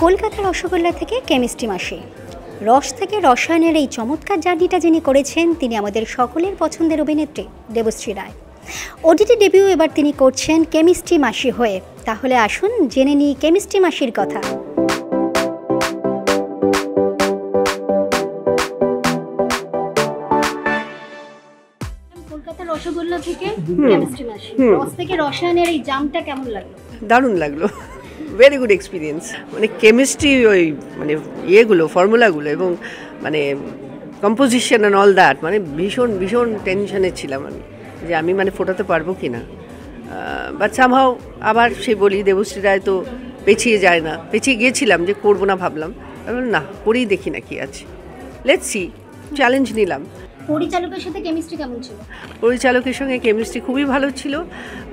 কলকাতার রসগোল্লা থেকে কেমিস্ট্রি মাসি, রস থেকে রসায়নের এই চমৎকার জার্নিটা যিনি করেছেন তিনি আমাদের সকলের পছন্দের অভিনেত্রী দেবশ্রী রায়। ওটিটি ডেবিউ এবার তিনি করছেন কেমিস্ট্রি মাসি হয়ে। তাহলে আসুন জেনে নিই কেমিস্ট্রি মাসির কথা। কলকাতার রসগোল্লা থেকে কেমিস্ট্রি মাসি, রস থেকে রসায়নের এই জামটা কেমন লাগলো? দারুণ লাগলো, ভেরি গুড এক্সপিরিয়েন্স। মানে কেমিস্ট্রি ওই মানে ইয়েগুলো ফর্মুলাগুলো এবং মানে কম্পোজিশন অ্যান্ড অল দ্যাট, মানে ভীষণ ভীষণ টেনশনে ছিলাম যে আমি মানে ফোটাতে পারবো কি না। বাট সামহাও আবার সে বলি দেবশ্রী রায় তো পেছিয়ে যায় না, পেছিয়ে গিয়েছিলাম যে করবো না, ভাবলাম না করেই দেখি না কি আছে, লেটস সি, চ্যালেঞ্জ নিলাম। পরিচালকের সাথে কেমিস্ট্রি কেমন ছিল? পরিচালকের সঙ্গে কেমিস্ট্রি খুবই ভালো ছিল।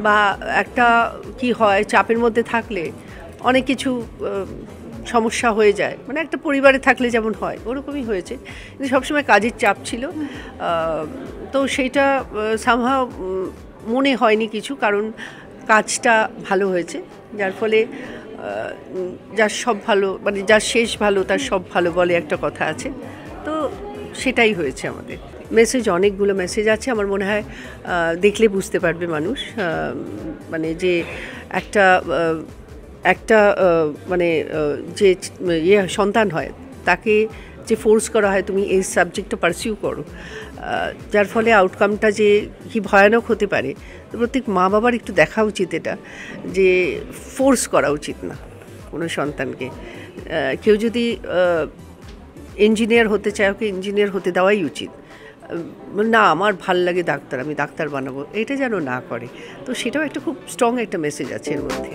বা একটা কি হয়, চাপের মধ্যে থাকলে অনেক কিছু সমস্যা হয়ে যায়, মানে একটা পরিবারে থাকলে যেমন হয় ওরকমই হয়েছে, কিন্তু সবসময় কাজের চাপ ছিল। তো সেইটা সামহাও মনে হয়নি কিছু, কারণ কাজটা ভালো হয়েছে, যার ফলে যার সব ভালো মানে যার শেষ ভালো তার সব ভালো বলে একটা কথা আছে, তো সেটাই হয়েছে আমাদের। মেসেজ, অনেকগুলো মেসেজ আছে, আমার মনে হয় দেখলে বুঝতে পারবে মানুষ। মানে যে একটা মানে যে ইয়ে সন্তান হয় তাকে যে ফোর্স করা হয় তুমি এই সাবজেক্টটা পারসিউ করো, যার ফলে আউটকামটা যে কি ভয়ানক হতে পারে। তো প্রত্যেক মা বাবার একটু দেখা উচিত এটা, যে ফোর্স করা উচিত না কোনো সন্তানকে। কেউ যদি ইঞ্জিনিয়ার হতে চায় ওকে ইঞ্জিনিয়ার হতে দেওয়াই উচিত না। আমার ভাল লাগে ডাক্তার, আমি ডাক্তার বানাবো, এটা যেন না করে। তো সেটাও একটা খুব স্ট্রং একটা মেসেজ আছে এর মধ্যে।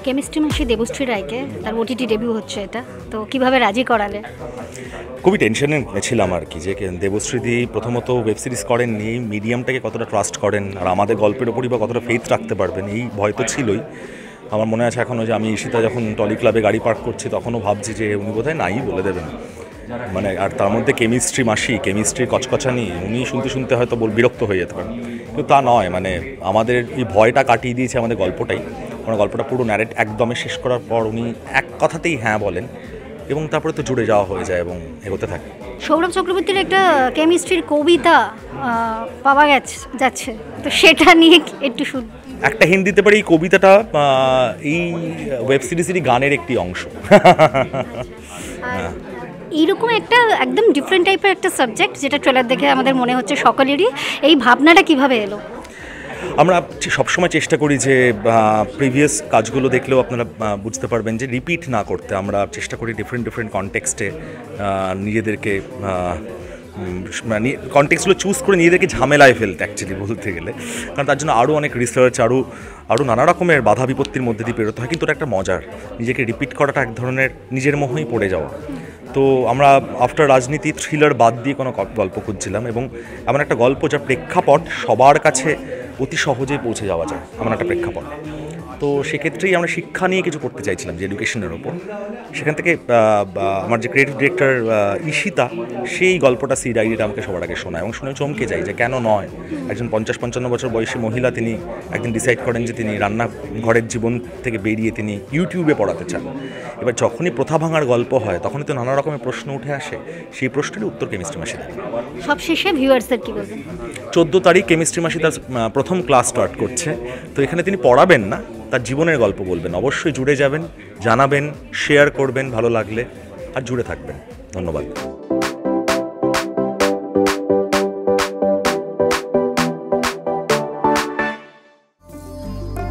কেমিস্ট্রি মাসি দেবশ্রী রায়কে, তার ওটিটি ডেবিউ হচ্ছে, এটা তো কিভাবে রাজি করালে? খুবই টেনশনে ছিলাম আর কি, যে দেবশ্রীদি প্রথমত ওয়েব সিরিজ করেননি, মিডিয়ামটাকে কতটা ট্রাস্ট করেন আর আমাদের গল্পের ওপরই বা কতটা ফেথ রাখতে পারবেন, এই ভয় তো ছিলই। আমার মনে আছে এখনও যে আমি ঈশিতা যখন টলি ক্লাবে গাড়ি পার্ক করছি তখনও ভাবছি যে উনি বোধহয় নাই বলে দেবেন, মানে আর তার মধ্যে কেমিস্ট্রি মাসি, কেমিস্ট্রির কচকচানি, উনি শুনতে শুনতে হয়তো বিরক্ত হয়ে যেতে পারেন, কিন্তু তা নয়। মানে আমাদের এই ভয়টা কাটিয়ে দিয়েছে আমাদের গল্পটাই। আমরা গল্পটা পুরো ন্যারেট একদমে শেষ করার পর উনি এক কথাতেই হ্যাঁ বলেন এবং তারপরে তো জুড়ে যাওয়া হয়ে যায় এবং এগোতে থাকে। সৌরভ চক্রবর্তীর একটা কেমিস্ট্রির কবিতা পাওয়া যাচ্ছে, তো সেটা নিয়ে একটু শুন। একটা হিন্দিতে পারে এই কবিতাটা এই ওয়েব সিরিজেরই গানের একটি অংশ। এইরকম একটা একদম ডিফারেন্ট টাইপের একটা সাবজেক্ট, যেটা ট্রেলার দেখে আমাদের মনে হচ্ছে সকলেরই, এই ভাবনাটা কিভাবে এলো? আমরা সবসময় চেষ্টা করি যে প্রিভিয়াস কাজগুলো দেখলেও আপনারা বুঝতে পারবেন যে রিপিট না করতে। আমরা চেষ্টা করি ডিফারেন্ট কনটেক্সটে নিজেদেরকে কনটেক্সটগুলো চুজ করে নিজেদেরকে ঝামেলায় ফেলতে, অ্যাকচুয়ালি বলতে গেলে। কারণ তার জন্য আরও অনেক রিসার্চ, আরও নানা রকমের বাধা বিপত্তির মধ্যে দিয়ে পেরোতে হয়, কিন্তু ওটা একটা মজার। নিজেকে রিপিট করাটা এক ধরনের নিজের মোহেই পড়ে যাওয়া। তো আমরা আফটার রাজনীতি থ্রিলার বাদ দিয়ে কোনো গল্প খুঁজছিলাম, এবং এমন একটা গল্প যার প্রেক্ষাপট সবার কাছে অতি সহজেই পৌঁছে যাওয়া যায়, এমন একটা প্রেক্ষাপট। তো সেক্ষেত্রেই আমরা শিক্ষা নিয়ে কিছু করতে চাইছিলাম, যে এডুকেশনের ওপর। সেখান থেকে আমার যে ক্রিয়েটিভ ডিরেক্টর ঈশিতা, সেই গল্পটা সিড আইডিয়াটা আমাকে সবার আগে শোনায়, এবং শুনে চমকে যাই যে কেন নয়। একজন 50-55 বছর বয়সী মহিলা, তিনি একদিন ডিসাইড করেন যে তিনি রান্নাঘরের জীবন থেকে বেরিয়ে তিনি ইউটিউবে পড়াতে চান। এবার যখনই প্রথা ভাঙার গল্প হয় তখনই তো নানা রকমের প্রশ্ন উঠে আসে, সেই প্রশ্নেরই উত্তর কেমিস্ট্রি মাসি দেয়। সব শেষে ভিউয়ার্সদের কি বলবেন? 14 তারিখ কেমিস্ট্রি মাসি তার প্রথম ক্লাস স্টার্ট করছে। তো এখানে তিনি পড়াবেন না, তার জীবনের গল্প বলবেন। অবশ্যই জুড়ে যাবেন, জানাবেন, শেয়ার করবেন ভালো লাগলে, আর জুড়ে থাকবেন। ধন্যবাদ।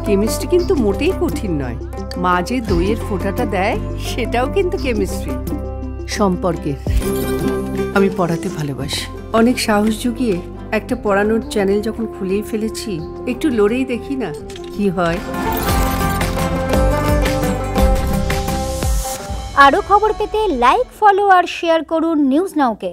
কেমিস্ট্রি কিন্তু মোটেই কঠিন নয়। মা যে দইয়ের ফোঁটাটা দেয় সেটাও কিন্তু কেমিস্ট্রি। সম্পর্কের আমি পড়াতে ভালোবাসি, অনেক সাহস জুগিয়ে একটা পড়ানোর চ্যানেল যখন খুলেই ফেলেছি, একটু লড়েই দেখি না কি হয়। আরও খবর পেতে লাইক, ফলো আর শেয়ার করুন নিউজ নাওকে।